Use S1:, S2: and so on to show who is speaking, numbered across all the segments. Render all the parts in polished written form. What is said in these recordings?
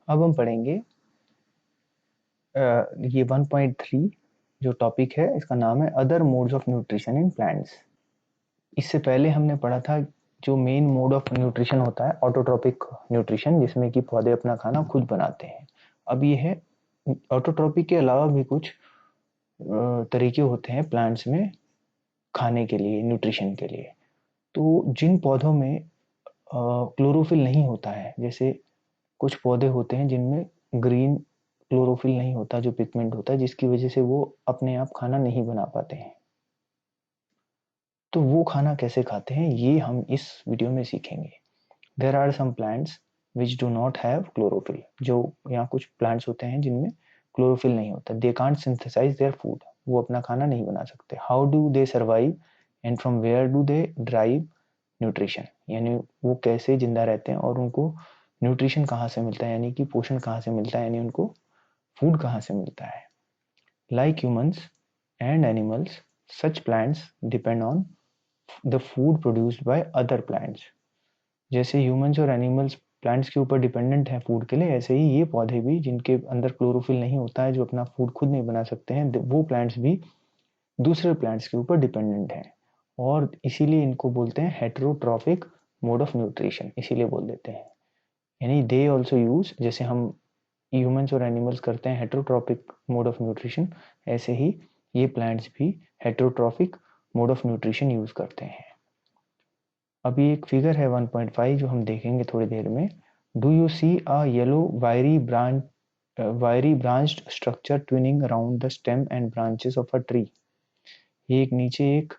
S1: अब हम पढ़ेंगे ये 1.3 जो टॉपिक है इसका नाम है other modes of nutrition in plants. इससे पहले हमने पढ़ा था जो मेन मोड ऑफ न्यूट्रिशन होता है ऑटोट्रोपिक न्यूट्रिशन, जिसमें कि पौधे अपना खाना खुद बनाते हैं। अब ये है ऑटोट्रोपिक के अलावा भी कुछ तरीके होते हैं प्लांट्स में खाने के लिए, न्यूट्रिशन के लिए। तो जिन पौधों में क्लोरोफिल नहीं होता है, जैसे कुछ पौधे होते हैं जिनमें ग्रीन क्लोरोफिल नहीं होता, जो पिगमेंट होता है, जिसकी वजह से वो अपने आप खाना नहीं बना पाते हैं। तो वो खाना कैसे खाते हैं ये हम इस वीडियो में सीखेंगे। There are some plants which do not have chlorophyll. जो यहाँ कुछ प्लांट्स होते हैं जिनमें क्लोरोफिल नहीं होता। They can't synthesize their food. वो अपना खाना नहीं बना सकते। How do they survive and from where do they drive nutrition. यानी वो कैसे जिंदा रहते हैं और उनको न्यूट्रिशन कहाँ से मिलता है, यानी कि पोषण कहाँ से मिलता है, यानी उनको फूड कहाँ से मिलता है। Like humans and animals, such plants depend on the food produced by other plants. जैसे ह्यूमंस और एनिमल्स प्लांट्स के ऊपर डिपेंडेंट हैं फूड के लिए, ऐसे ही ये पौधे भी जिनके अंदर क्लोरोफिल नहीं होता है, जो अपना फूड खुद नहीं बना सकते हैं, वो प्लांट्स भी दूसरे प्लांट्स के ऊपर डिपेंडेंट हैं। और इसीलिए इनको बोलते हैं हेटेरोट्रॉफिक मोड ऑफ न्यूट्रिशन, इसीलिए बोल देते हैं। यानी दे ऑल्सो यूज, जैसे हम ह्यूमंस और एनिमल्स करते हैं हेटेरोट्रॉपिक मोड ऑफ न्यूट्रिशन, ऐसे ही ये प्लांट्स भी heterotrophic mode of nutrition use करते हैं। अभी एक फिगर है 1.5 जो हम देखेंगे थोड़ी देर में। Do you see a yellow wiry branched structure twining around the stem and branches of a tree. ये एक नीचे एक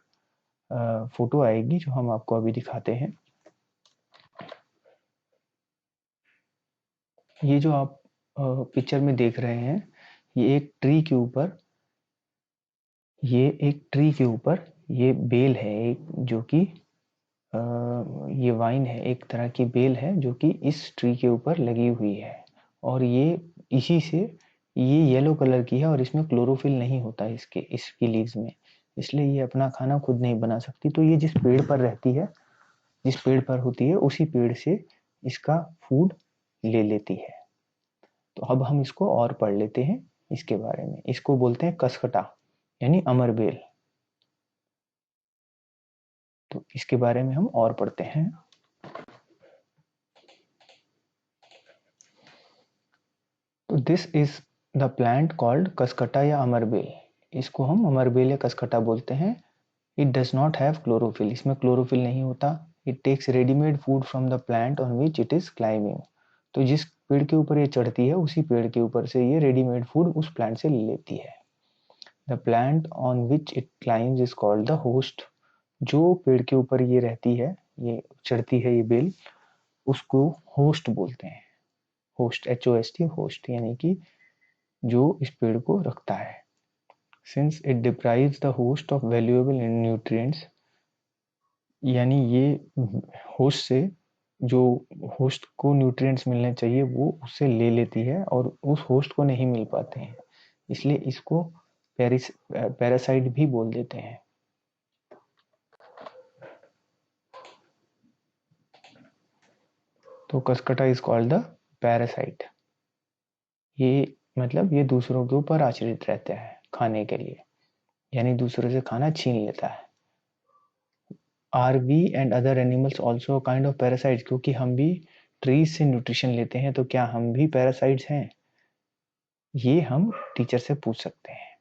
S1: फोटो आएगी जो हम आपको अभी दिखाते हैं। ये जो आप पिक्चर में देख रहे हैं, ये एक ट्री के ऊपर ये बेल है एक, जो कि ये वाइन है, एक तरह की बेल है जो कि इस ट्री के ऊपर लगी हुई है। और ये इसी से ये येलो कलर की है और इसमें क्लोरोफिल नहीं होता इसकी लीव्स में, इसलिए ये अपना खाना खुद नहीं बना सकती। तो ये जिस पेड़ पर रहती है, जिस पेड़ पर होती है, उसी पेड़ से इसका फूड ले लेती है। तो अब हम इसको और पढ़ लेते हैं इसके बारे में। इसको बोलते हैं कसकटा, यानी अमरबेल। तो इसके बारे में हम और पढ़ते हैं। तो this is the plant called Cuscuta या अमरबेल। इसको हम अमरबेल या कसकटा बोलते हैं। It does not have chlorophyll. इसमें क्लोरोफिल नहीं होता। It takes readymade food from the plant on which it is climbing. तो जिस पेड़ के ऊपर ये चढ़ती है, उसी पेड़ के ऊपर से ये रेडीमेड फूड उस प्लांट से ले लेती है। The plant on which it climbs is called the host. जो पेड़ के ऊपर ये रहती है, ये चढ़ती है, ये बेल, उसको होस्ट बोलते हैं। होस्ट, HOST, होस्ट, यानी कि जो इस पेड़ को रखता है। Since it deprives the host of valuable nutrients, यानी ये होस्ट से जो होस्ट को न्यूट्रिएंट्स मिलने चाहिए वो उससे ले लेती है और उस होस्ट को नहीं मिल पाते हैं, इसलिए इसको पैरासाइट भी बोल देते हैं। तो Cuscuta is called the parasite. ये मतलब ये दूसरों के ऊपर आश्रित रहता है खाने के लिए, यानी दूसरों से खाना छीन लेता है। Are we and other animals also kind of parasites. क्योंकि हम भी ट्रीज से न्यूट्रिशन लेते हैं, तो क्या हम भी पैरासाइट्स हैं? ये हम टीचर से पूछ सकते हैं।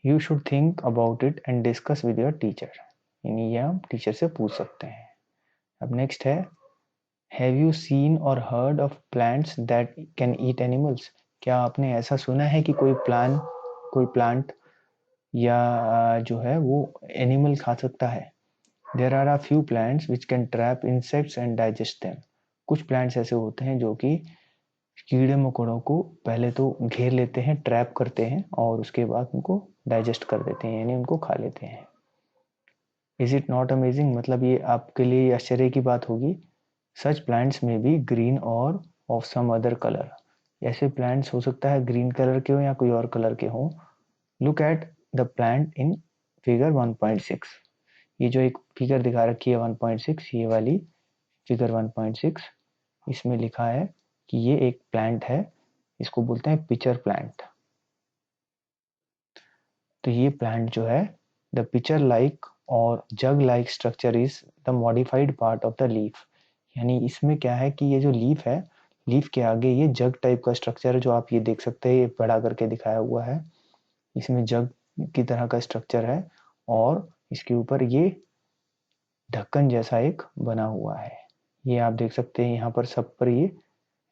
S1: You should think about it and discuss with your teacher. यानी ये हम टीचर से पूछ सकते हैं। अब नेक्स्ट है, हैव यू सीन और heard of plants that can eat animals. क्या आपने ऐसा सुना है कि कोई प्लांट या जो है वो एनिमल खा सकता है? There are a few plants which can trap insects and digest them. कुछ प्लांट्स ऐसे होते हैं जो कि कीड़े मकोड़ों को पहले तो घेर लेते हैं, ट्रैप करते हैं, और उसके बाद उनको डाइजेस्ट कर देते हैं, यानी उनको खा लेते हैं। Is it not amazing? मतलब ये आपके लिए आश्चर्य की बात होगी। सच प्लांट्स में भी ग्रीन और ऑफ सम अदर कलर। ऐसे प्लांट्स हो सकता है ग्रीन कलर के हो या कोई और कलर के हो। Look at the plant in figure 1.6। ये जो एक फिगर दिखा रखी है 1.6, ये वाली फिगर 1.6, इसमें लिखा है कि ये एक प्लांट है, इसको बोलते हैं पिचर प्लांट। तो ये प्लांट जो है, द पिचर लाइक और jug like structure is the modified part of the leaf. यानी इसमें क्या है कि ये जो लीफ है, लीफ के आगे ये जग टाइप का स्ट्रक्चर है, जो आप ये देख सकते हैं, ये बड़ा करके दिखाया हुआ है। इसमें जग की तरह का स्ट्रक्चर है और इसके ऊपर ये ढक्कन जैसा एक बना हुआ है। ये आप देख सकते हैं यहाँ पर सब पर ये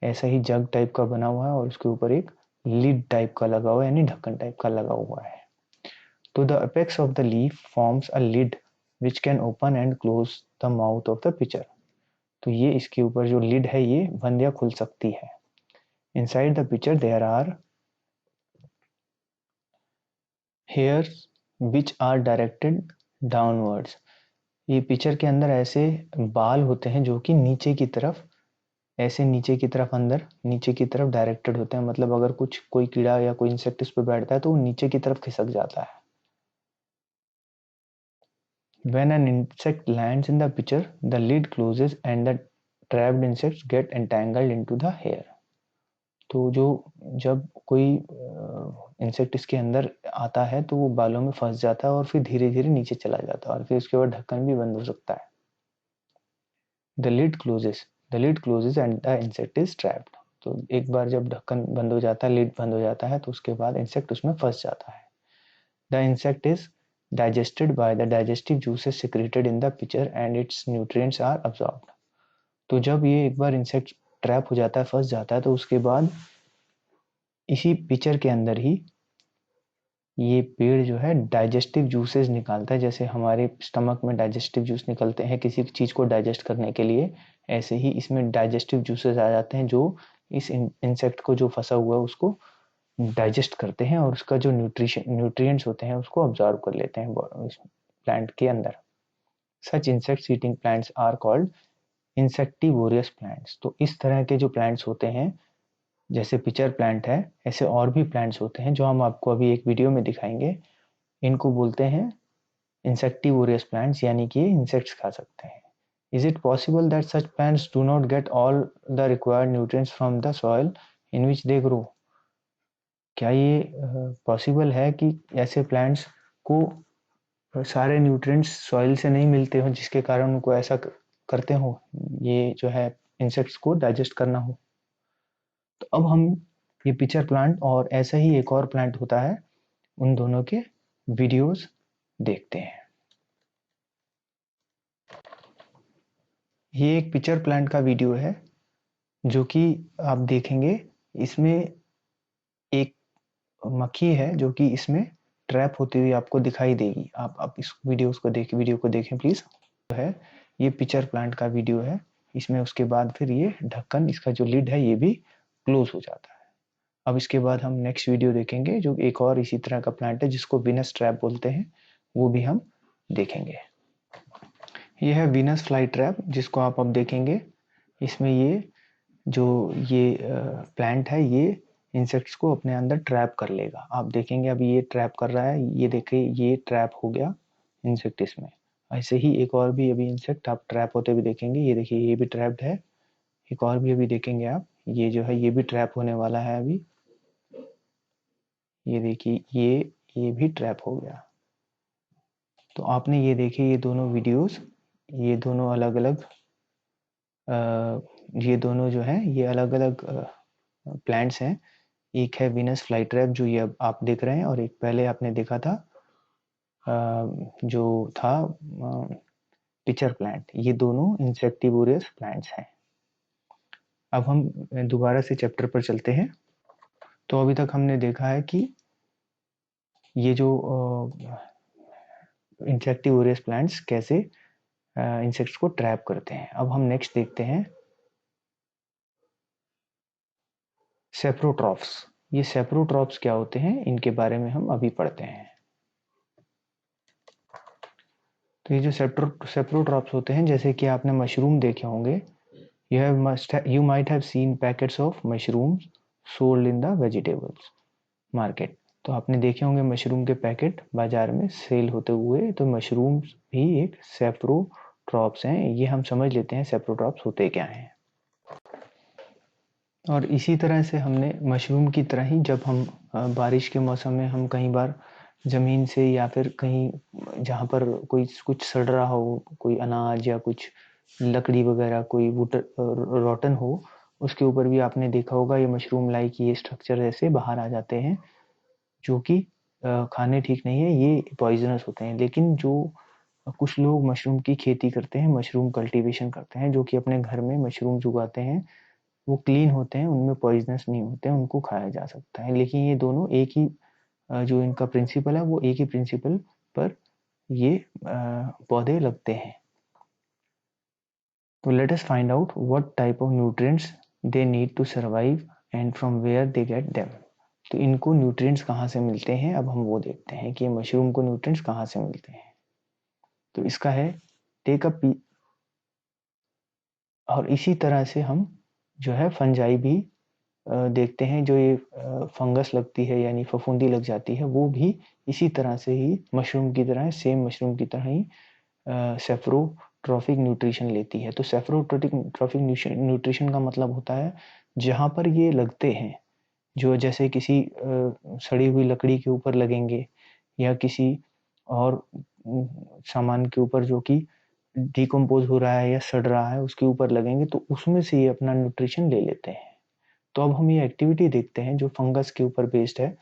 S1: ऐसा ही जग टाइप का बना हुआ है और उसके ऊपर एक लिड टाइप का लगा हुआ है, यानी ढक्कन टाइप का लगा हुआ है। तो the apex of the leaf forms a lid which can open and close the mouth of the pitcher. तो ये इसके ऊपर जो लिड है ये बंद या खुल सकती है। Inside the pitcher there are hairs which are directed downwards. ये पिचर के अंदर ऐसे बाल होते हैं जो कि नीचे की तरफ, ऐसे नीचे की तरफ, अंदर नीचे की तरफ डायरेक्टेड होते हैं। मतलब अगर कुछ कोई कीड़ा या कोई इंसेक्ट इस पर बैठता है तो वो नीचे की तरफ खिसक जाता है। When an insect lands in the pitcher, the lid closes and the trapped insects get entangled into the hair. तो जो जब कोई इंसेक्ट इसके अंदर आता है तो वो बालों में फंस जाता है और फिर धीरे धीरे नीचे चला जाता है और फिर उसके बाद ढक्कन भी बंद हो सकता है। The lid closes, the lid closes and the insect is trapped. तो एक बार जब ढक्कन बंद हो जाता है, लिड बंद हो जाता है, तो उसके बाद इंसेक्ट उसमें फंस जाता है। The insect is digested by the digestive juices secreted in the pitcher and its nutrients are absorbed. तो जब ये एक बार इंसेक्ट ट्रैप हो जाता है, फंस जाता है, तो उसके बाद इसी पिचर के अंदर ही ये पेड़ जो है डाइजेस्टिव जूसेस निकालता है। जैसे हमारे स्टमक में डाइजेस्टिव जूस निकलते हैं किसी चीज़ को डाइजेस्ट करने के लिए, ऐसे ही इसमें डाइजेस्टिव जूसेस आ जाते हैं जो इस इंसेक्ट को जो फंसा हुआ है उसको डाइजेस्ट करते हैं और उसका जो न्यूट्रिएंट्स होते हैं उसको ऑब्जर्व कर लेते हैं प्लांट के अंदर। Such insect eating plants are called insectivorous plants. तो इस तरह के जो प्लांट्स होते हैं, जैसे पिचर प्लांट है, ऐसे और भी प्लांट्स होते हैं जो हम आपको अभी एक वीडियो में दिखाएंगे। इनको बोलते हैं इंसेक्टिवोरियस प्लांट्स, यानी कि इंसेक्ट्स खा सकते हैं। Is it possible that such plants do not get all the required nutrients from the soil in which they grow. क्या ये पॉसिबल है कि ऐसे प्लांट्स को सारे न्यूट्रिएंट्स सॉइल से नहीं मिलते हो जिसके कारण उनको ऐसा करते हो, ये जो है इंसेक्ट्स को डाइजेस्ट करना हो। तो अब हम ये पिचर प्लांट और ऐसा ही एक और प्लांट होता है, उन दोनों के वीडियोस देखते हैं। ये एक पिचर प्लांट का वीडियो है जो कि आप देखेंगे, इसमें एक मक्खी है जो कि इसमें ट्रैप होती हुई आपको दिखाई देगी। आप इस वीडियो को देखें प्लीज। है ये पिचर प्लांट का वीडियो है। इसमें उसके बाद फिर ये ढक्कन, इसका जो लिड है ये भी क्लोज हो जाता है। अब इसके बाद हम नेक्स्ट वीडियो देखेंगे जो एक और इसी तरह का प्लांट है जिसको वीनस ट्रैप बोलते हैं, वो भी हम देखेंगे। ये है वीनस फ्लाई ट्रैप जिसको आप अब देखेंगे। इसमें ये जो ये प्लांट है ये इंसेक्ट्स को अपने अंदर ट्रैप कर लेगा। आप देखेंगे अभी ये ट्रैप कर रहा है, ये देखिए ये ट्रैप हो गया इंसेक्ट इसमें। ऐसे ही एक और भी अभी इंसेक्ट आप ट्रैप होते हुए देखेंगे। ये देखिए ये भी ट्रैप्ड है। एक और भी अभी देखेंगे आप, ये जो है ये भी ट्रैप होने वाला है अभी। ये देखिए ये भी ट्रैप हो गया। तो आपने ये देखिए ये दोनों वीडियोस, ये दोनों अलग अलग ये दोनों जो है ये अलग अलग प्लांट्स हैं। एक है वीनस फ्लाई ट्रैप जो ये अब आप देख रहे हैं, और एक पहले आपने देखा था जो था पिचर प्लांट। ये दोनों इंसेक्टिवोरियस प्लांट्स हैं। अब हम दोबारा से चैप्टर पर चलते हैं। तो अभी तक हमने देखा है कि ये जो इंसेक्टिवोरियस प्लांट्स कैसे इंसेक्ट्स को ट्रैप करते हैं। अब हम नेक्स्ट देखते हैं सेप्रोट्रॉप्स। ये सेप्रोट्रॉप्स क्या होते हैं, इनके बारे में हम अभी पढ़ते हैं। तो ये जो सेप्रोट्रॉप्स होते हैं, जैसे कि आपने मशरूम देखे होंगे, you might have seen packets of mushrooms sold in the vegetables market। तो आपने देखे होंगे मशरूम के पैकेट बाजार में सेल होते हुए। तो मशरूम्स भी एक सेप्रोट्रॉप्स हैं। ये हम समझ लेते हैं सेप्रोट्रॉप्स होते क्या हैं। और इसी तरह से हमने मशरूम की तरह ही जब हम बारिश के मौसम में हम कई बार ज़मीन से या फिर कहीं जहाँ पर कोई कुछ सड़ रहा हो, कोई अनाज या कुछ लकड़ी वगैरह कोई वुड रॉटन हो, उसके ऊपर भी आपने देखा होगा ये मशरूम लाइक ये स्ट्रक्चर ऐसे बाहर आ जाते हैं, जो कि खाने ठीक नहीं है, ये पॉइजनस होते हैं। लेकिन जो कुछ लोग मशरूम की खेती करते हैं, मशरूम कल्टीवेशन करते हैं, जो कि अपने घर में मशरूम उगाते हैं, वो क्लीन होते हैं, उनमें पॉइजनस नहीं होते हैं, उनको खाया जा सकता है। लेकिन ये दोनों एक ही जो इनका प्रिंसिपल है वो एक ही प्रिंसिपल पर ये पौधे लगते हैं। तो let us find out what type of nutrients they need to survive and from where they get them. तो इनको न्यूट्रिएंट्स कहाँ से मिलते हैं, अब हम वो देखते हैं कि मशरूम को न्यूट्रिएंट्स कहाँ से मिलते हैं। तो इसका है टेक अ पी, और इसी तरह से हम जो है फंजाई भी देखते हैं। जो ये फंगस लगती है यानी फफूंदी लग जाती है, वो भी इसी तरह से ही मशरूम की तरह, सेम मशरूम की तरह ही सेफ्रोट्रॉफिक न्यूट्रिशन लेती है। तो सेफ्रोट्रॉफिक न्यूट्रिशन का मतलब होता है जहाँ पर ये लगते हैं, जो जैसे किसी सड़ी हुई लकड़ी के ऊपर लगेंगे या किसी और सामान के ऊपर जो कि डिकम्पोज हो रहा है या सड़ रहा है उसके ऊपर लगेंगे, तो उसमें से ये अपना न्यूट्रिशन ले लेते हैं। तो अब हम ये एक्टिविटी देखते हैं जो फंगस के ऊपर बेस्ड है,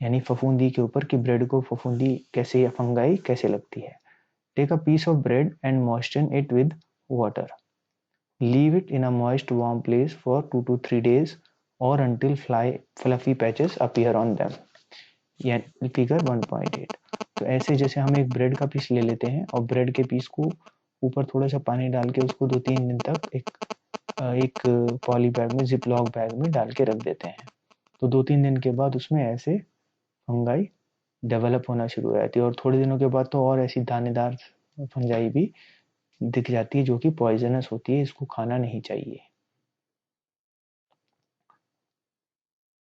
S1: यानी फफूंदी के ऊपर कि ब्रेड को फफूंदी कैसे या फंगाई कैसे लगती है। Take a piece of bread and moisten it with water, leave it in a moist warm place for 2 to 3 days और until fluffy patches appear on them। यानी फिगर 1.8। तो ऐसे जैसे हम एक ब्रेड का पीस ले लेते हैं और ब्रेड के पीस को ऊपर थोड़ा सा पानी डाल के उसको 2-3 दिन तक एक पॉली बैग में, जिप लॉक बैग में डाल के रख देते हैं। तो 2-3 दिन के बाद उसमें ऐसे फंगाई डेवलप होना शुरू हो जाती है, और थोड़े दिनों के बाद तो और ऐसी दानेदार फंजाई भी दिख जाती है जो कि पॉइजनस होती है, इसको खाना नहीं चाहिए।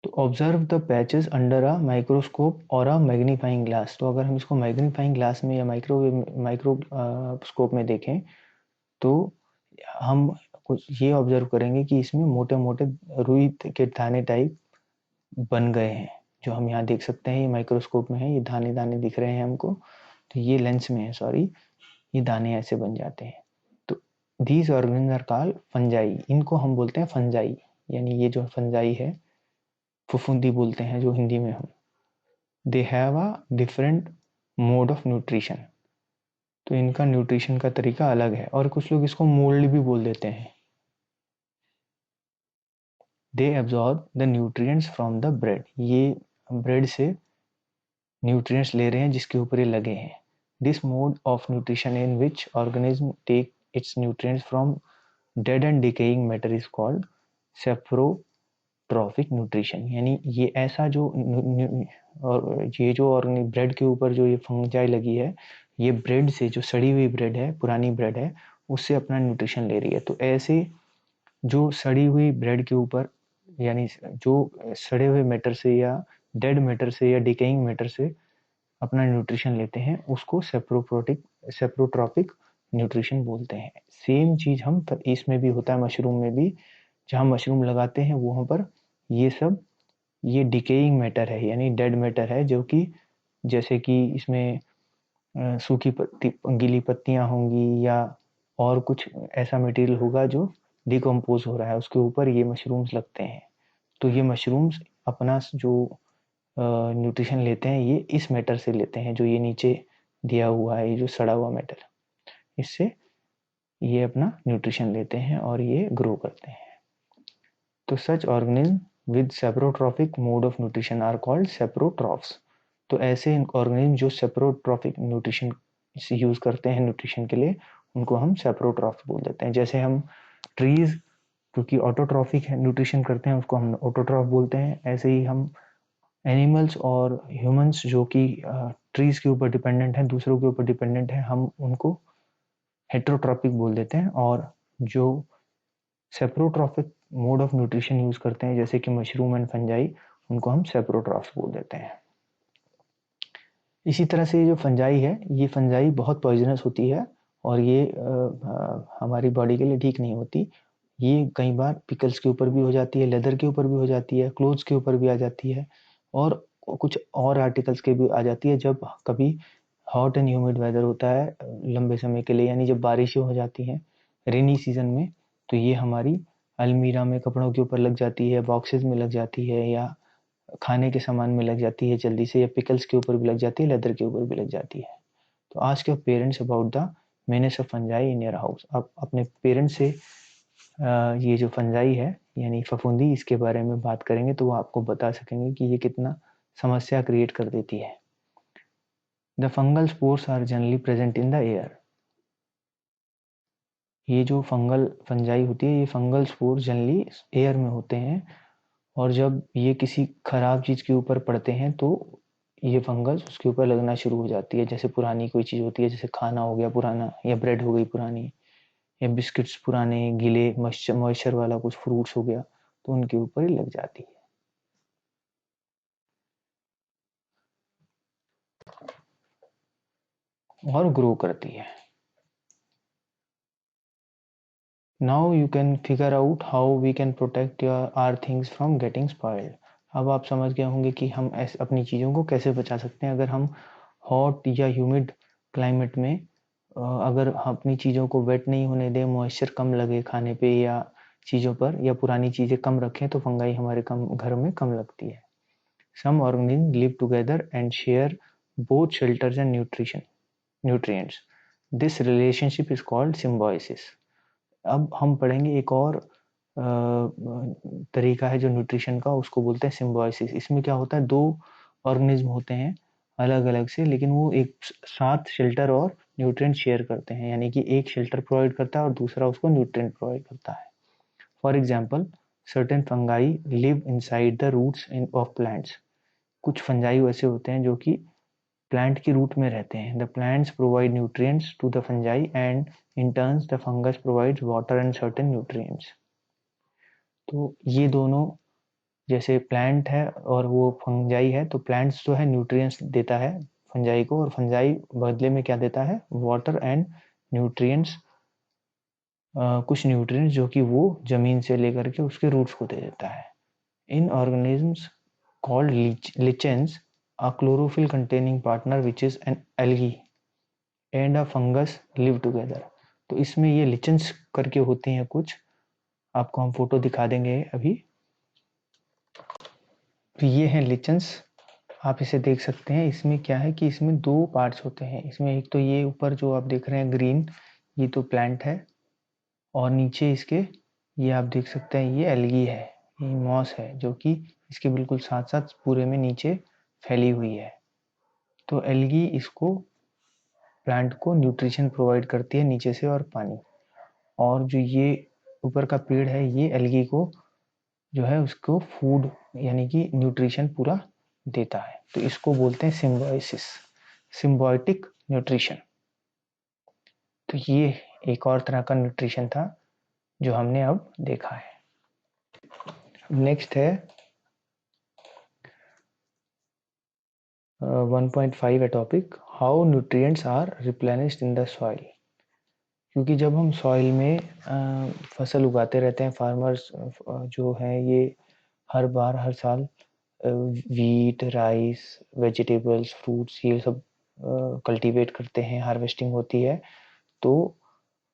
S1: तो observe the patches under a microscope और अ मैग्नीफाइंग ग्लास। तो अगर हम इसको मैग्नीफाइंग ग्लास में या माइक्रोस्कोप में देखें तो हम कुछ ये ऑब्जर्व करेंगे कि इसमें मोटे मोटे रुई के दाने टाइप बन गए हैं, जो हम यहाँ देख सकते हैं। ये माइक्रोस्कोप में है, ये दाने दाने दिख रहे हैं हमको, तो ये लेंस में है, सॉरी, ये दाने ऐसे बन जाते हैं। तो these organisms are called fungi, इनको हम बोलते हैं फंजाई, यानी ये जो फंजाई है, फफूंदी बोलते हैं जो हिंदी में हम। They have a different mode of nutrition. तो इनका न्यूट्रिशन का तरीका अलग है, और कुछ लोग इसको मोल्ड भी बोल देते हैं। They absorb the nutrients from the bread, ये ब्रेड से न्यूट्रिएंट्स ले रहे हैं जिसके ऊपर ये लगे हैं। This mode of nutrition in which organism take its nutrients from dead and decaying matter is called saprotrophic nutrition. यानी ये ऐसा जो और ये जो और ब्रेड के ऊपर जो ये फंजाई लगी है, ये ब्रेड से, जो सड़ी हुई ब्रेड है, पुरानी ब्रेड है, उससे अपना न्यूट्रिशन ले रही है। तो ऐसे जो सड़ी हुई ब्रेड के ऊपर, यानी जो सड़े हुए मैटर से या डेड मैटर से या डिकेइंग मैटर से अपना न्यूट्रिशन लेते हैं, उसको सेप्रोट्रॉपिक न्यूट्रिशन बोलते हैं। सेम चीज हम इसमें भी होता है, मशरूम में भी। जहाँ मशरूम लगाते हैं वहाँ पर ये सब, ये डिकेइंग मैटर है, यानी डेड मैटर है, जो कि जैसे कि इसमें सूखी पत्ती, गीली पत्तियां होंगी या और कुछ ऐसा मटेरियल होगा जो डिकम्पोज हो रहा है, उसके ऊपर ये मशरूम्स लगते हैं। तो ये मशरूम्स अपना जो न्यूट्रिशन लेते हैं, ये इस मैटर से लेते हैं, जो ये नीचे दिया हुआ है, ये जो सड़ा हुआ मैटर, इससे ये अपना न्यूट्रिशन लेते हैं और ये ग्रो करते हैं। तो such organism with saprotrophic mode of nutrition are called saprotrophs. तो ऐसे ऑर्गेनिज्म जो सेप्रोट्रॉफिक न्यूट्रिशन यूज करते हैं न्यूट्रिशन के लिए, उनको हम सेप्रोट्रॉफ्स बोल देते हैं। जैसे हम ट्रीज क्योंकि ऑटोट्रॉफिक है, न्यूट्रिशन करते हैं, उसको हम ऑटोट्रॉफ बोलते हैं। ऐसे ही हम एनिमल्स और ह्यूमंस जो कि ट्रीज के ऊपर डिपेंडेंट हैं, दूसरों के ऊपर डिपेंडेंट हैं, हम उनको हेट्रोट्रॉपिक बोल देते हैं। और जो saprotrophic mode of nutrition use करते हैं, जैसे कि मशरूम एंड फंजाई, उनको हम सेप्रोट्रॉफ्स बोल देते हैं। इसी तरह से ये जो फंजाई है, ये फंजाई बहुत पॉइजनस होती है और ये हमारी बॉडी के लिए ठीक नहीं होती। ये कई बार पिकल्स के ऊपर भी हो जाती है, लेदर के ऊपर भी हो जाती है, क्लोथ्स के ऊपर भी आ जाती है, और कुछ और आर्टिकल्स के भी आ जाती है जब कभी हॉट एंड ह्यूमिड वेदर होता है लंबे समय के लिए, यानी जब बारिशें हो जाती हैं रेनी सीजन में, तो ये हमारी अलमीरा में कपड़ों के ऊपर लग जाती है, बॉक्सेस में लग जाती है, या खाने के सामान में लग जाती है जल्दी से, या पिकल्स के ऊपर भी लग जाती है, लेदर के ऊपर भी लग जाती है। तो ask your parents about the menace of fungi in your house. आप अपने पेरेंट्स से ये जो फंजाई है यानी फफूंदी, इसके बारे में बात करेंगे तो वो आपको बता सकेंगे कि ये कितना समस्या क्रिएट कर देती है। The fungal spores are generally present in the air. ये जो फंजाई होती है, ये फंगल स्पोर्स जनरली एयर में होते हैं, और जब ये किसी खराब चीज़ के ऊपर पड़ते हैं तो ये फंगस उसके ऊपर लगना शुरू हो जाती है। जैसे पुरानी कोई चीज़ होती है, जैसे खाना हो गया पुराना, या ब्रेड हो गई पुरानी, या बिस्किट्स पुराने गीले मॉइस्चर वाला कुछ फ्रूट्स हो गया, तो उनके ऊपर ही लग जाती है और ग्रो करती है। Now you can figure out how we can protect your our things from getting spoiled. अब आप समझ गए होंगे कि हम ऐसे अपनी चीज़ों को कैसे बचा सकते हैं अगर हम हॉट या ह्यूमिड क्लाइमेट में अगर हम अपनी चीज़ों को वेट नहीं होने दें, मॉइस्चर कम लगे खाने पे या चीज़ों पर, या पुरानी चीज़ें कम रखें, तो फंगाई हमारे कम घर में कम लगती है। Some organism live together and share both shelters and nutrients. This relationship is called symbiosis. अब हम पढ़ेंगे एक और तरीका है जो न्यूट्रिशन का, उसको बोलते हैं सिम्बायोसिस। इसमें क्या होता है, दो ऑर्गेनिज्म होते हैं अलग अलग से, लेकिन वो एक साथ शेल्टर और न्यूट्रिएंट शेयर करते हैं, यानी कि एक शेल्टर प्रोवाइड करता है और दूसरा उसको न्यूट्रिएंट प्रोवाइड करता है। For example, certain fungi live inside the roots of plants. कुछ फंजाई वैसे होते हैं जो कि प्लांट की रूट में रहते हैं। The plants provide nutrients to the fungi and in turns the fungus provides water and certain nutrients. तो ये दोनों, जैसे प्लांट है और वो फंजाई है, तो प्लांट्स जो है न्यूट्रिएंट्स देता है फंजाई को, और फंजाई बदले में क्या देता है, वाटर एंड न्यूट्रिएंट्स, कुछ न्यूट्रिएंट्स जो कि वो जमीन से लेकर के उसके रूट्स को दे देता है। इन organisms called lichens, a chlorophyll containing partner which is an algae and a fungus live together। तो इसमें ये लिचन्स करके होती हैं कुछ, आपको हम फोटो दिखा देंगे अभी। तो ये हैं लिचन्स, आप इसे देख सकते हैं। इसमें क्या है कि इसमें दो पार्ट्स होते हैं। इसमें एक तो ये ऊपर जो आप देख रहे हैं ग्रीन, ये तो प्लांट है, और नीचे इसके ये आप देख सकते हैं ये एल्गी है, ये मॉस है, जो कि इसके बिल्कुल साथ साथ पूरे में नीचे फैली हुई है। तो एल्गी इसको प्लांट को न्यूट्रिशन प्रोवाइड करती है नीचे से और पानी, और जो ये ऊपर का पेड़ है ये एल्गी को जो है उसको फूड यानी कि न्यूट्रिशन पूरा देता है। तो इसको बोलते हैं सिम्बायोसिस, सिम्बायोटिक न्यूट्रिशन। तो ये एक और तरह का न्यूट्रिशन था जो हमने अब देखा है। नेक्स्ट है 1.5 है topic, how nutrients are replenished in the soil. क्योंकि जब हम सॉइल में फसल उगाते रहते हैं, फार्मर्स जो हैं ये हर बार हर साल वीट, राइस, वेजिटेबल्स, फ्रूट्स ये सब कल्टीवेट करते हैं, हार्वेस्टिंग होती है, तो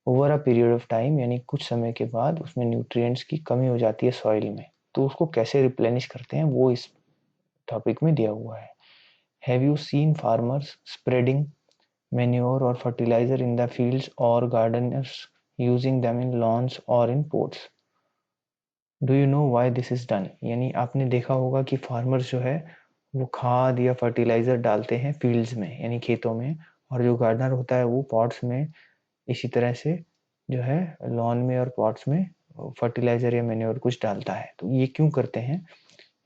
S1: over a period of time यानी कुछ समय के बाद उसमें न्यूट्रिएंट्स की कमी हो जाती है सॉइल में। तो उसको कैसे रिप्लेनिश करते हैं वो इस टॉपिक में दिया हुआ है। Have you seen farmers spreading manure or fertilizer in the fields or gardeners using them in lawns or in pots? Do you know why this is done? यानी आपने देखा होगा कि फार्मर्स जो है वो खाद या फर्टिलाइजर डालते हैं फील्ड्स में यानी खेतों में, और जो गार्डनर होता है वो पॉट्स में इसी तरह से जो है लॉन में और पॉट्स में फर्टिलाइजर या मेन्योर कुछ डालता है। तो ये क्यों करते हैं?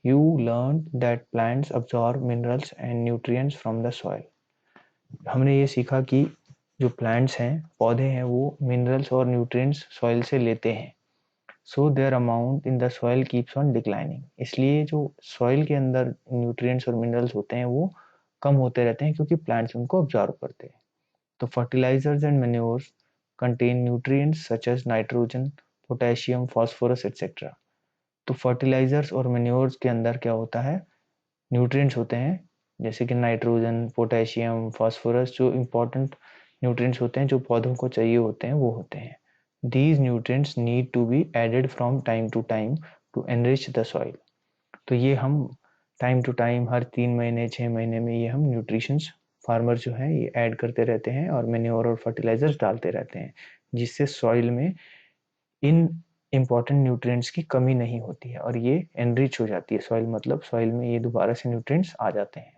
S1: You learn that plants absorb minerals and nutrients from the soil. हमने ये सीखा कि जो प्लांट्स हैं, पौधे हैं, वो मिनरल्स और न्यूट्रिएंट्स सॉइल से लेते हैं। So their amount in the soil keeps on declining. इसलिए जो सॉइल के अंदर न्यूट्रिएंट्स और मिनरल्स होते हैं वो कम होते रहते हैं क्योंकि प्लांट्स उनको ऑब्जॉर्व करते हैं। तो fertilizers and manures contain nutrients such as nitrogen, potassium, phosphorus etcetera. तो फर्टिलाइजर्स और मेन्योर्स के अंदर क्या होता है, न्यूट्रिएंट्स होते हैं जैसे कि नाइट्रोजन, पोटेशियम, फॉस्फोरस, जो इम्पोर्टेंट न्यूट्रिएंट्स होते हैं जो पौधों को चाहिए होते हैं वो होते हैं। These nutrients need to be added from time to time to enrich the soil. तो ये हम टाइम टू टाइम हर 3 महीने 6 महीने में ये हम न्यूट्रिशंस फार्मर जो है ये ऐड करते रहते हैं और मेन्योर और फर्टिलाइजर्स डालते रहते हैं, जिससे सॉइल में इन इम्पॉर्टेंट न्यूट्रिएंट्स की कमी नहीं होती है और ये एनरिच हो जाती है सॉइल, मतलब सॉइल में ये दोबारा से न्यूट्रिएंट्स आ जाते हैं।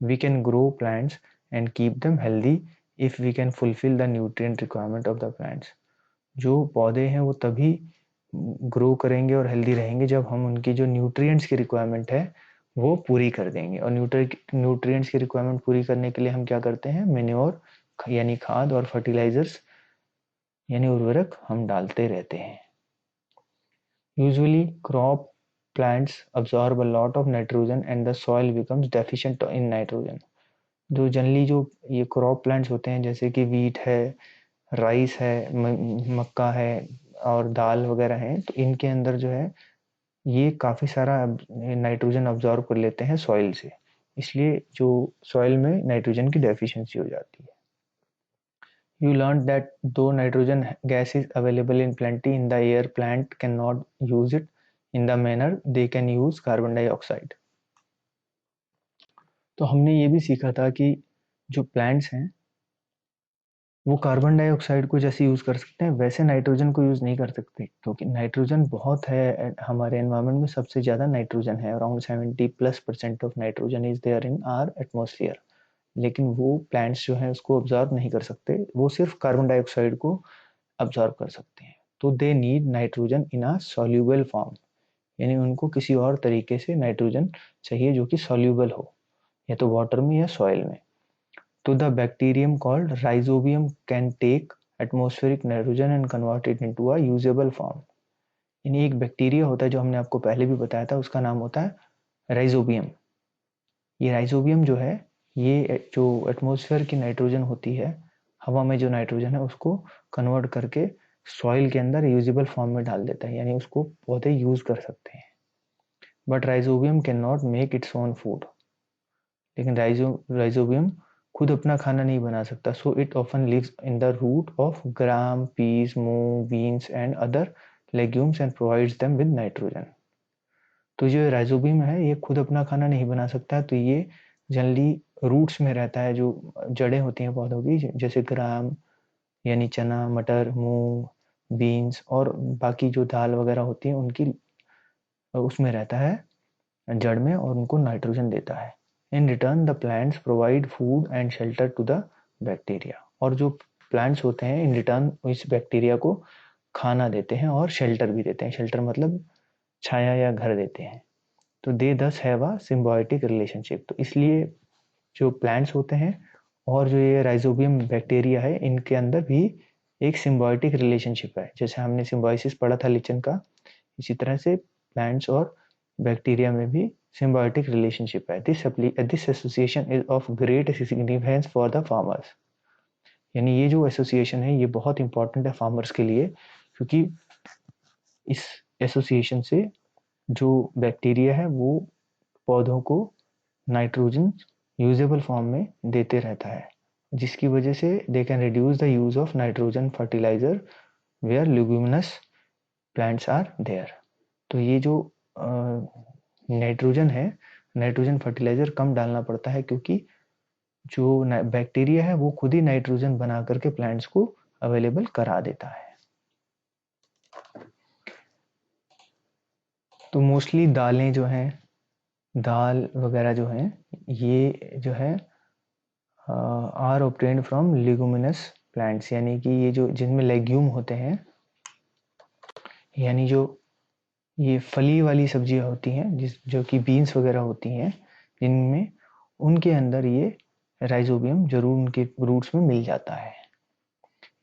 S1: We can grow plants and keep them healthy if we can fulfil the nutrient requirement of the plants. जो पौधे हैं वो तभी ग्रो करेंगे और हेल्दी रहेंगे जब हम उनकी जो न्यूट्रिएंट्स की रिक्वायरमेंट है वो पूरी कर देंगे। और न्यूट्रिएंट्स की रिक्वायरमेंट पूरी करने के लिए हम क्या करते हैं, मेन्योर यानी खाद और फर्टिलाइजर्स यानी उर्वरक हम डालते रहते हैं। Usually crop plants absorb a lot of nitrogen and the soil becomes deficient in nitrogen। जो जनरली जो ये क्रॉप प्लांट्स होते हैं जैसे कि वीट है, राइस है, मक्का है और दाल वगैरह है, तो इनके अंदर जो है ये काफ़ी सारा नाइट्रोजन अब्जॉर्ब कर लेते हैं सॉइल से, इसलिए जो सॉइल में नाइट्रोजन की डेफिशिएंसी हो जाती है। You learned that though nitrogen gas is available in plenty in the air, plant cannot use it in the manner they can use carbon dioxide। तो हमने ये भी सीखा था कि जो प्लांट्स हैं वो कार्बन डाइऑक्साइड को जैसे यूज़ कर सकते हैं वैसे नाइट्रोजन को यूज़ नहीं कर सकते, क्योंकि नाइट्रोजन बहुत है हमारे एनवायरनमेंट में, सबसे ज़्यादा नाइट्रोजन है, around 70+% of nitrogen is there in our atmosphere. लेकिन वो प्लांट्स जो हैं उसको ऑब्जर्व नहीं कर सकते, वो सिर्फ कार्बन डाइऑक्साइड को ऑब्जर्व कर सकते हैं। तो they need nitrogen in a soluble form, यानी उनको किसी और तरीके से नाइट्रोजन चाहिए जो कि सॉल्यूबल हो, या तो वाटर में या सॉइल में। तो the bacterium called rhizobium can take atmospheric nitrogen and convert it into a usable form. यानी एक बैक्टीरिया होता है जो हमने आपको पहले भी बताया था, उसका नाम होता है राइजोबियम। ये राइजोबियम जो है ये जो एटमॉस्फेयर की नाइट्रोजन होती है, हवा में जो नाइट्रोजन है उसको कन्वर्ट करके सॉइल के अंदर यूजेबल फॉर्म में डाल देता है, यानी उसको पौधे यूज कर सकते हैं। But rhizobium can not make its own food. लेकिन राइजोबियम खुद अपना खाना नहीं बना सकता, so it often lives in the root of gram, peas, moong, beans and other legumes and provides them with nitrogen. तो जो राइजोबियम है ये खुद अपना खाना नहीं बना सकता, तो ये जनरली रूट्स में रहता है, जो जड़ें होती हैं पौधों की, जैसे ग्राम यानी चना, मटर, मूंग, बीन्स और बाकी जो दाल वगैरह होती है उनकी उसमें रहता है जड़ में, और उनको नाइट्रोजन देता है। In return the plants provide food and shelter to the bacteria. और जो प्लांट्स होते हैं इन रिटर्न इस बैक्टीरिया को खाना देते हैं और शेल्टर भी देते हैं। शेल्टर मतलब छाया या घर देते हैं। तो दे दस हैव अ सिम्बायोटिक रिलेशनशिप। तो इसलिए जो प्लांट्स होते हैं और जो ये राइजोबियम बैक्टीरिया है इनके अंदर भी एक सिम्बायोटिक रिलेशनशिप है। जैसे हमने सिम्बायोसिस पढ़ा था लिचन का, इसी तरह से प्लांट्स और बैक्टीरिया में भी symbiotic relationship है। This association is of great significance for the farmers। यानी ये जो एसोसिएशन है ये बहुत इंपॉर्टेंट है फार्मर्स के लिए, क्योंकि इस एसोसिएशन से जो बैक्टीरिया है वो पौधों को नाइट्रोजन यूजेबल फॉर्म में देते रहता है, जिसकी वजह से they can reduce the use of nitrogen fertiliser where leguminous plants are there. तो ये जो नाइट्रोजन है, नाइट्रोजन फर्टिलाइजर कम डालना पड़ता है, क्योंकि जो बैक्टीरिया है वो खुद ही नाइट्रोजन बना करके प्लांट्स को अवेलेबल करा देता है। तो मोस्टली दालें जो हैं, दाल वगैरह जो हैं, ये जो है are obtained from leguminous plants, यानी कि ये जो जिनमें लेग्यूम होते हैं, यानी जो ये फली वाली सब्जियां होती हैं जिस जो कि बीन्स वगैरह होती हैं, जिनमें उनके अंदर ये राइजोबियम जरूर उनके रूट्स में मिल जाता है।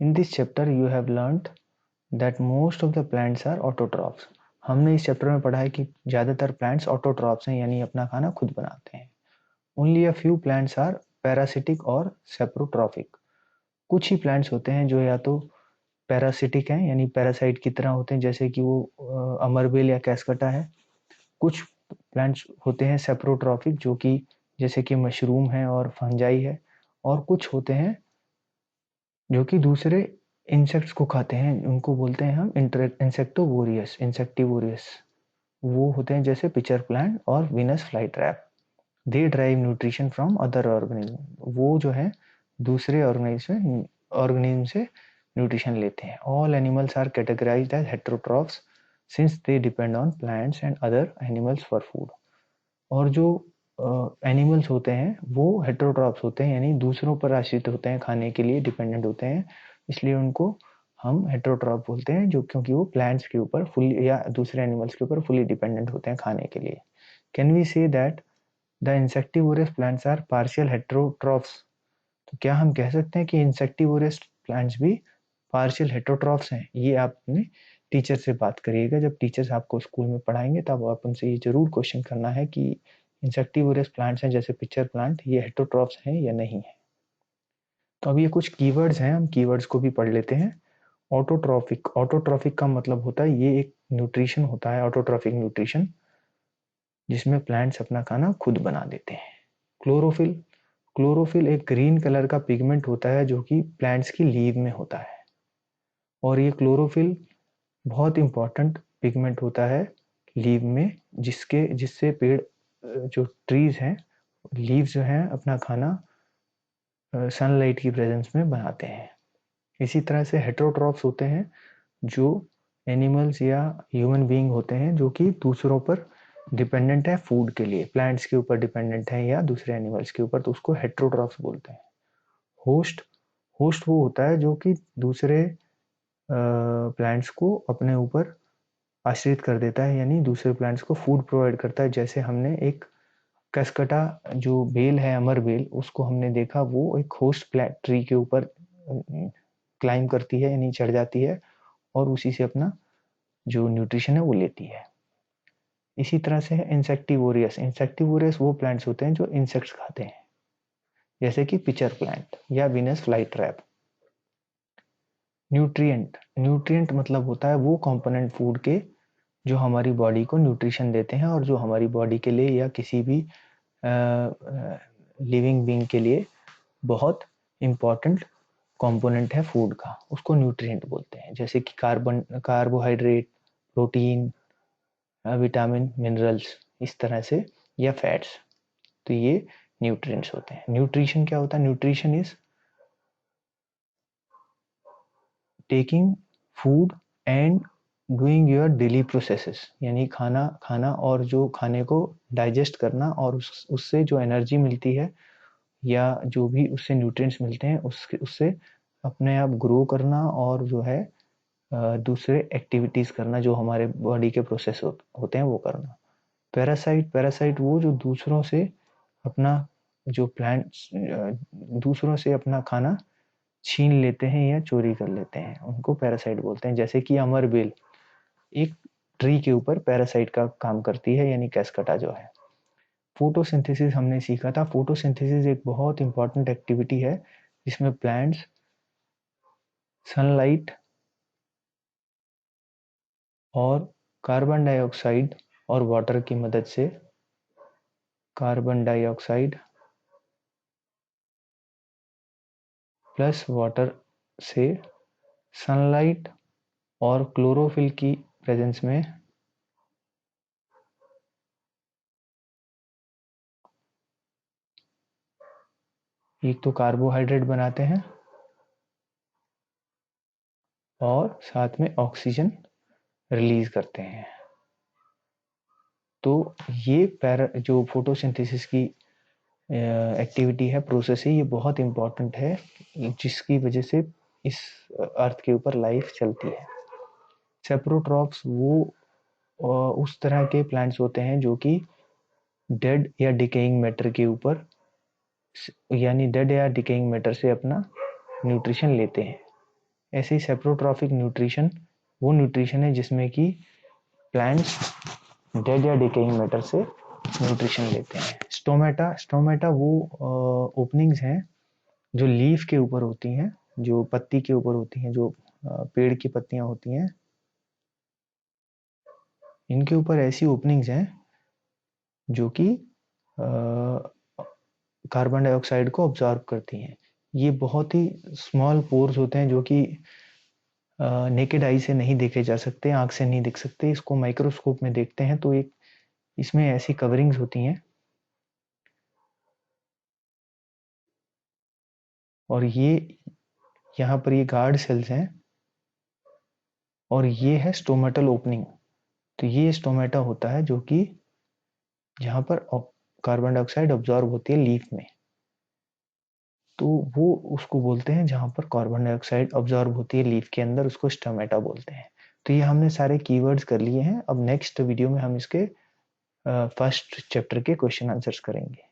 S1: In this chapter you have learned that most of the plants are autotrophs. हमने इस चैप्टर में पढ़ा है कि ज़्यादातर प्लांट्स ऑटोट्रॉफ्स हैं, यानी अपना खाना खुद बनाते हैं। Only a few plants are parasitic और सेप्रोट्रॉफिक। कुछ ही प्लांट्स होते हैं जो या तो पैरासिटिक हैं यानी पैरासाइट की तरह होते हैं, जैसे कि वो अमरबेल या कैस्कटा है। कुछ प्लांट्स होते हैं सेप्रोट्रॉफिक, जो कि जैसे कि मशरूम है और फंजाई है। और कुछ होते हैं जो कि दूसरे इंसेक्ट्स को खाते हैं, उनको बोलते हैं हम इंसेक्टिवोरियस। वो होते हैं जैसे पिचर प्लांट और Venus flytrap. They drive nutrition from other organism, वो जो है दूसरे ऑर्गेनिज्म से न्यूट्रिशन लेते हैं। All animals are categorized as heterotrophs since they depend on plants and other animals for food. और जो एनिमल्स होते हैं वो हेटेरोट्रॉफ्स होते हैं, यानी दूसरों पर आश्रित होते हैं, खाने के लिए डिपेंडेंट होते हैं, इसलिए उनको हम हेटेरोट्रॉफ बोलते हैं, जो क्योंकि वो प्लांट्स के ऊपर फुली या दूसरे एनिमल्स के ऊपर फुली डिपेंडेंट होते हैं खाने के लिए। Can we say that the insectivorous plants are partial heterotrophs? तो क्या हम कह सकते हैं कि इंसेक्टिवोरस प्लांट्स भी पार्शियल हेटेरोट्रॉफ्स हैं? ये आप अपने टीचर से बात करिएगा, जब टीचर्स आपको स्कूल में पढ़ाएंगे तब आप उनसे ये जरूर क्वेश्चन करना है कि इंसेक्टिवोरस प्लांट्स हैं जैसे पिक्चर प्लांट, ये हेटेरोट्रॉफ्स हैं या नहीं है। तो अब ये कुछ कीवर्ड्स हैं, हम कीवर्ड्स को भी पढ़ लेते हैं। ऑटोट्रॉफिक, ऑटोट्रॉफिक का मतलब होता है ये एक न्यूट्रिशन होता है, ऑटोट्रॉफिक न्यूट्रिशन, जिसमें प्लांट्स अपना खाना खुद बना देते हैं। क्लोरोफिल, क्लोरोफिल एक ग्रीन कलर का पिगमेंट होता है जो कि प्लांट्स की लीव में होता है। और ये क्लोरोफिल बहुत इंपॉर्टेंट पिगमेंट होता है लीव में, जिससे पेड़ जो ट्रीज हैं, लीव्स जो हैं अपना खाना सनलाइट की प्रेजेंस में बनाते हैं। इसी तरह से हेटेरोट्रॉफ्स होते हैं जो एनिमल्स या ह्यूमन बीइंग होते हैं जो कि दूसरों पर डिपेंडेंट है फूड के लिए, प्लांट्स के ऊपर डिपेंडेंट है या दूसरे एनिमल्स के ऊपर, तो उसको हेटेरोट्रॉफ्स बोलते हैं। होस्ट, होस्ट वो होता है जो कि दूसरे प्लांट्स को अपने ऊपर आश्रित कर देता है, यानी दूसरे प्लांट्स को फूड प्रोवाइड करता है। जैसे हमने एक कसकटा जो बेल है, अमर बेल, उसको हमने देखा, वो एक होस्ट प्लांट ट्री के ऊपर क्लाइम करती है यानी चढ़ जाती है और उसी से अपना जो न्यूट्रिशन है वो लेती है। इसी तरह से है इंसेक्टिवोरियस, इंसेक्टिवोरियस वो प्लांट्स होते हैं जो इंसेक्ट्स खाते हैं, जैसे कि पिचर प्लांट या वीनस फ्लाईट्रैप। न्यूट्रिएंट, न्यूट्रिएंट मतलब होता है वो कंपोनेंट फूड के जो हमारी बॉडी को न्यूट्रिशन देते हैं और जो हमारी बॉडी के लिए या किसी भी लिविंग बीइंग के लिए बहुत इंपॉर्टेंट कंपोनेंट है फूड का, उसको न्यूट्रिएंट बोलते हैं। जैसे कि कार्बोहाइड्रेट, प्रोटीन, विटामिन, मिनरल्स, इस तरह से, या फैट्स, तो ये न्यूट्रिएंट्स होते हैं। न्यूट्रिशन क्या होता है? Nutrition is taking food and doing your daily processes, यानी खाना खाना और जो खाने को डाइजेस्ट करना और उससे जो एनर्जी मिलती है या जो भी उससे न्यूट्रिएंट्स मिलते हैं उससे अपने आप ग्रो करना और जो है दूसरे एक्टिविटीज करना, जो हमारे बॉडी के प्रोसेस होते हैं वो करना। पैरासाइट, पैरासाइट वो जो दूसरों से अपना जो प्लांट्स दूसरों से अपना खाना छीन लेते हैं या चोरी कर लेते हैं, उनको पैरासाइट बोलते हैं। जैसे कि अमर बेल एक ट्री के ऊपर पैरासाइट का काम करती है, यानी कैस्कटा जो है। फोटोसिंथेसिस हमने सीखा था। फोटोसिंथेसिस एक बहुत इंपॉर्टेंट एक्टिविटी है जिसमें प्लांट्स सनलाइट और कार्बन डाइऑक्साइड और वाटर की मदद से, कार्बन डाइऑक्साइड प्लस वाटर से, सनलाइट और क्लोरोफिल की प्रेजेंस में एक तो कार्बोहाइड्रेट बनाते हैं और साथ में ऑक्सीजन रिलीज करते हैं। तो ये जो फोटोसिंथेसिस की एक्टिविटी है, प्रोसेस है, ये बहुत इंपॉर्टेंट है, जिसकी वजह से इस अर्थ के ऊपर लाइफ चलती है। सेप्रोट्रॉप्स वो उस तरह के प्लांट्स होते हैं जो कि डेड या डिकेइंग मैटर के ऊपर, यानी डेड या डिकेइंग मैटर से अपना न्यूट्रिशन लेते हैं। ऐसे ही सेप्रोट्रॉफिक न्यूट्रिशन वो न्यूट्रिशन है जिसमें कि प्लांट्स डेड या डिकेइंग मैटर से न्यूट्रिशन लेते हैं। स्टोमेटा, स्टोमेटा वो ओपनिंग्स हैं जो लीफ के ऊपर होती हैं, जो पत्ती के ऊपर होती हैं, जो पेड़ की पत्तियां होती हैं, इनके ऊपर ऐसी ओपनिंग्स हैं जो कि कार्बन डाइऑक्साइड को ऑब्जॉर्व करती हैं। ये बहुत ही स्मॉल पोर्स होते हैं जो कि नेकेड आई से नहीं देखे जा सकते, आंख से नहीं देख सकते। इसको माइक्रोस्कोप में देखते हैं तो एक इसमें ऐसी कवरिंग्स होती हैं, और ये यहाँ पर ये गार्ड सेल्स हैं, और ये है स्टोमेटल ओपनिंग। तो ये स्टोमेटा होता है जो कि जहाँ पर कार्बन डाइऑक्साइड ऑब्जॉर्व होती है लीफ में, तो वो उसको बोलते हैं, जहाँ पर कार्बन डाइऑक्साइड ऑब्जॉर्व होती है लीफ के अंदर, उसको स्टोमेटा बोलते हैं। तो ये हमने सारे कीवर्ड्स कर लिए हैं। अब नेक्स्ट वीडियो में हम इसके फर्स्ट चैप्टर के क्वेश्चन आंसर्स करेंगे।